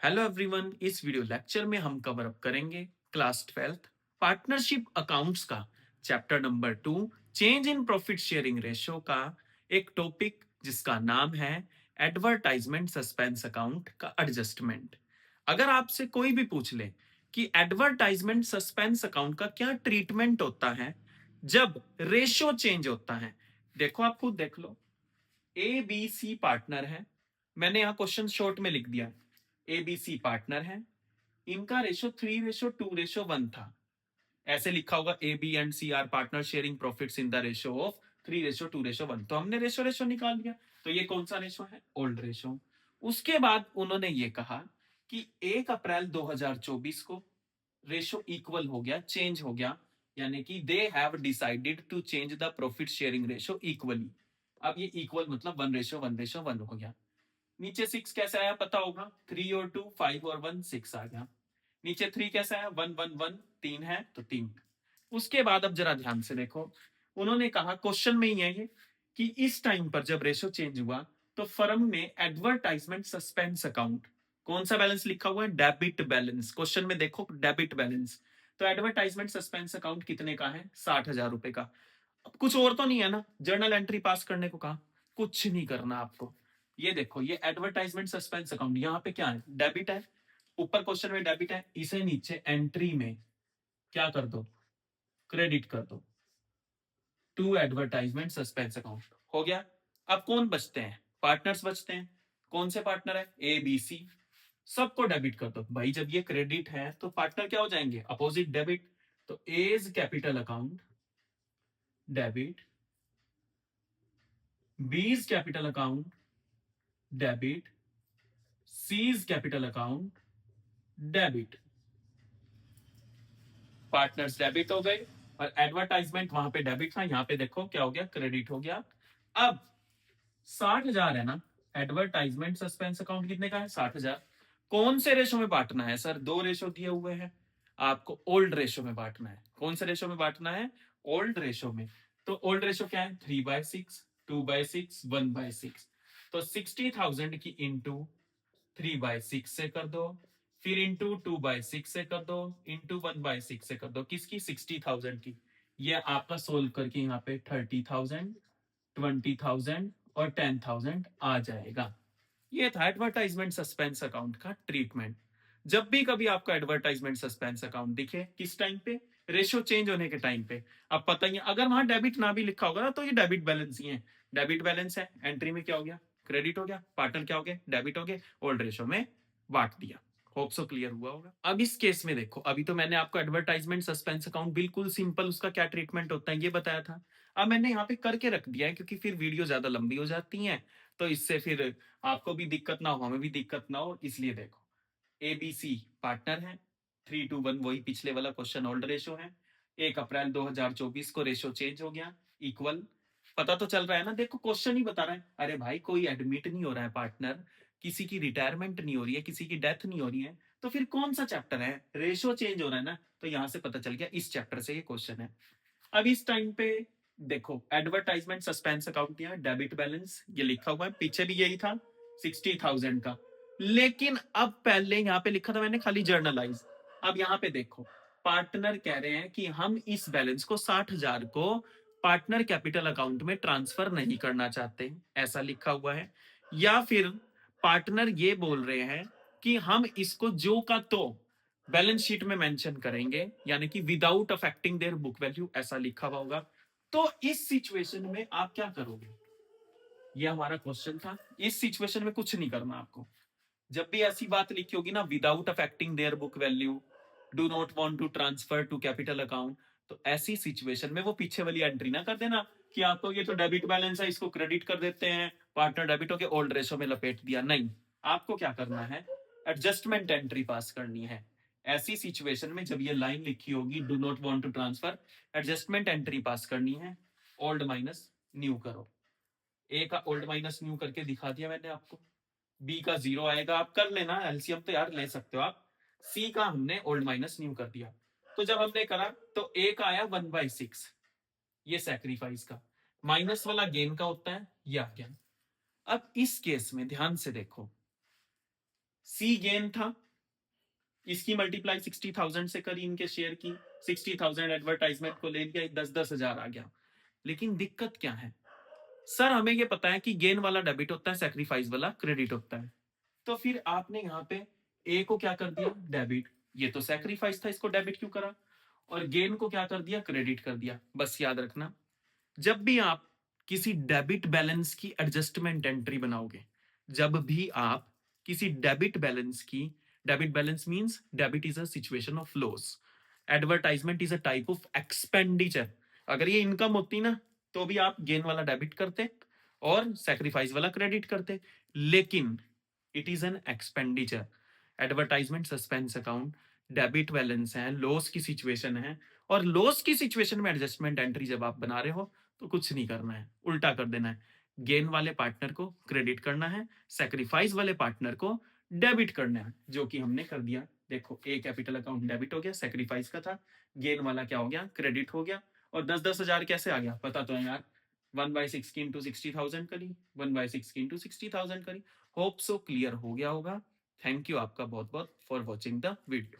Hello everyone, इस video lecture में हम कवर अप करेंगे क्लास 12th पार्टनरशिप अकाउंट्स का chapter number 2 change in profit sharing ratio का एक टॉपिक जिसका नाम है एडवर्टाइजमेंट सस्पेंस अकाउंट का एडजस्टमेंट। अगर आपसे कोई भी पूछ ले कि एडवर्टाइजमेंट सस्पेंस अकाउंट का क्या ट्रीटमेंट होता है जब रेशियो चेंज होता है, देखो आप खुद देख लो। ए बी सी पार्टनर है, मैंने यहां क्वेश्चन शॉर्ट में लिख दिया। ए बी सी पार्टनर है, इनका रेशो 3:2:1 था। ऐसे लिखा होगा A B and C are partner sharing profits in the ratio of 3:2:1। तो हमने रेशो रेशो निकाल दिया। तो ये कौन सा रेशो है? Old ratio. उसके बाद उन्होंने ये कहा कि 1 अप्रैल 2024 को रेशो इक्वल हो गया, चेंज हो गया, यानी कि they have decided to change the profit sharing ratio equally. अब ये इक्वल मतलब 1:1:1 हो गया। नीचे 6 कैसे आया पता होगा, 3 और 2 5 और 1 6 आ गया। नीचे 3 कैसे आया, 1 1 1 3 है तो 3। उसके बाद अब जरा ध्यान से देखो, उन्होंने कहा क्वेश्चन में ही है ये कि इस टाइम पर जब रेशो चेंज हुआ तो फर्म ने एडवर्टाइजमेंट सस्पेंस अकाउंट, कौन सा बैलेंस लिखा हुआ है? Debit balance. क्वेश्चन में देखो डेबिट बैलेंस। तो एडवर्टाइजमेंट सस्पेंस अकाउंट कितने का है? 60,000 रुपए का। अब कुछ और तो नहीं है ना, जर्नल एंट्री पास करने को कहा, कुछ नहीं करना आपको। ये देखो, ये एडवर्टाइजमेंट सस्पेंस अकाउंट यहाँ पे क्या है? डेबिट है। ऊपर क्वेश्चन में डेबिट है, इसे नीचे एंट्री में क्या कर दो? क्रेडिट कर दो टू एडवर्टाइजमेंट सस्पेंस अकाउंट। हो गया। अब कौन बचते हैं? पार्टनर्स बचते हैं। कौन से पार्टनर है? A B C. सबको डेबिट कर दो भाई। जब ये क्रेडिट है तो पार्टनर क्या हो जाएंगे? Opposite debit. तो A's capital account debit, B's capital account debit, C's capital account debit. Partners debit हो गए और एडवर्टाइजमेंट वहां पे डेबिट था, यहां पे देखो क्या हो गया? क्रेडिट हो गया। अब 60,000 है ना, एडवर्टाइजमेंट सस्पेंस अकाउंट कितने का है? 60,000। कौन से रेशो में बांटना है सर? दो रेशो दिए हुए हैं, आपको ओल्ड रेशो में बांटना है। कौन से रेशो में बांटना है? ओल्ड रेशो में। तो ओल्ड रेशो क्या है? 3/6, 2/6, 1/6। तो 60,000 की इंटू 3/6 से कर दो, फिर इंटू 2/6 से कर दो, इंटू 1/6 से कर दो। किसकी? 60,000 की। ये आपका सोल्व करके यहाँ पे 30,000, 20,000 और 10,000 आ जाएगा। ये था एडवर्टाइजमेंट सस्पेंस अकाउंट का ट्रीटमेंट। जब भी कभी आपका एडवर्टाइजमेंट सस्पेंस अकाउंट दिखे, किस टाइम पे? रेशियो चेंज होने के टाइम पे। अब पता ही है, अगर वहां डेबिट ना भी लिखा होगा ना तो ये डेबिट बैलेंस ही है। डेबिट बैलेंस है, एंट्री में क्या हो गया? क्रेडिट हो गया। पार्टनर क्या हो गए? डेबिट हो गए। ओल्ड रेशियो में बांट दिया। होप सो क्लियर हुआ होगा। अब इस केस में देखो, अभी तो मैंने आपको एडवर्टाइजमेंट सस्पेंस अकाउंट बिल्कुल सिंपल उसका क्या ट्रीटमेंट होता है ये बताया था। अब मैंने यहाँ पे करके रख दिया है क्योंकि फिर वीडियो ज्यादा लंबी हो जाती है, तो इससे फिर आपको भी दिक्कत ना हो, हमें भी दिक्कत ना हो, इसलिए देखो। ए बी सी पार्टनर है, 3:1 वही पिछले वाला क्वेश्चन, ओल्ड रेशो है। 1 अप्रैल 2024 को रेशो चेंज हो गया, इक्वल। पता तो चल रहा है ना? देखो क्वेश्चन ही बता रहा है, अरे भाई कोई एडमिट नहीं हो रहा है पार्टनर, किसी की रिटायरमेंट नहीं हो रही है, किसी की डेथ नहीं हो रही है, तो फिर कौन सा चैप्टर है? रेशो चेंज हो रहा है ना, तो यहां से पता चल गया इस चैप्टर से ये क्वेश्चन है। अब इस टाइम पे देखो, एडवर्टाइजमेंट सस्पेंस अकाउंट किया, डेबिट बैलेंस ये लिखा हुआ है, पीछे भी यही था 60,000 का। लेकिन अब पहले यहां पे लिखा था मैंने खाली जर्नलाइज। अब यहां पे देखो, पार्टनर कह रहे हैं कि हम इस बैलेंस को 60,000 को पार्टनर कैपिटल अकाउंट में ट्रांसफर नहीं करना चाहते, ऐसा लिखा हुआ है। या फिर पार्टनर ये बोल रहे हैं कि हम इसको जो का तो बैलेंस शीट में मेंशन करेंगे, यानी कि without affecting their book value, ऐसा लिखा हुआ होगा। तो इस सिचुएशन में आप क्या करोगे? ये हमारा क्वेश्चन था। इस सिचुएशन में कुछ नहीं करना आपको। जब भी ऐसी बात लिखी होगी ना, without affecting their book value, do not want to transfer to capital account, तो ऐसी सिचुएशन में वो पीछे वाली एंट्री ना कर देना कि आपको ये तो डेबिट बैलेंस है, इसको क्रेडिट कर देते हैं, पार्टनर डेबिट हो के ओल्ड रेशो में लपेट दिया। नहीं, आपको क्या करना है? एडजस्टमेंट एंट्री पास करनी है। ऐसी सिचुएशन में जब ये लाइन लिखी होगी do not want to transfer, adjustment entry pass करनी है। ओल्ड माइनस न्यू करो। ए का ओल्ड माइनस न्यू करके दिखा दिया मैंने आपको। बी का 0 आएगा, आप कर लेना, एलसीएम तो यार ले सकते हो आप। सी का हमने ओल्ड माइनस न्यू कर दिया। तो जब हमने करा तो ए का आया 1/6, ये सैक्रिफाइस का। माइनस वाला गेन का होता है, ये आ गया। अब इस केस में ध्यान से देखो, सी गेन था, इसकी मल्टीप्लाई 60,000 से करी इनके शेयर की, 60,000 एडवर्टाइजमेंट को ले लिया, 10-10 हजार आ गया। लेकिन दिक्कत क्या है सर, हमें ये पता है कि गेन वाला डेबिट होता है, सेक्रीफाइस वाला क्रेडिट होता है। तो फिर आपने यहाँ पे ए को क्या कर दिया, डेबिट, ये तो सेक्रीफाइस था, इसको डेबिट क्यों करा, और गेन को क्या कर दिया, क्रेडिट कर दिया। बस याद रखना, जब भी आप किसी डेबिट बैलेंस की एडजस्टमेंट एंट्री बनाओगे, जब भी आप किसी डेबिट बैलेंस की, debit balance means debit is a situation of loss, advertisement is a type of expenditure. अगर ये इनकम होती ना तो भी आप गेन वाला डेबिट करते और सेक्रीफाइस वाला क्रेडिट करते, लेकिन it is an expenditure. Advertisement suspense account debit balance है, लॉस की सिचुएशन है, और लॉस की सिचुएशन में एडजस्टमेंट एंट्री जब आप बना रहे हो तो कुछ नहीं करना है, उल्टा कर देना है। गेन वाले पार्टनर को क्रेडिट करना है, सेक्रीफाइस वाले पार्टनर को डेबिट करना है, जो कि हमने कर दिया। देखो ए कैपिटल अकाउंट डेबिट हो गया, सेक्रीफाइस का था, गेन वाला क्या हो गया, क्रेडिट हो गया। और 10-10 हजार कैसे आ गया पता तो है यार, 1/6 की इंटू 60,000 करी, 1/6 की इंटू 60,000 करी। होप सो क्लियर हो गया होगा। थैंक यू आपका बहुत बहुत फॉर वॉचिंग द वीडियो।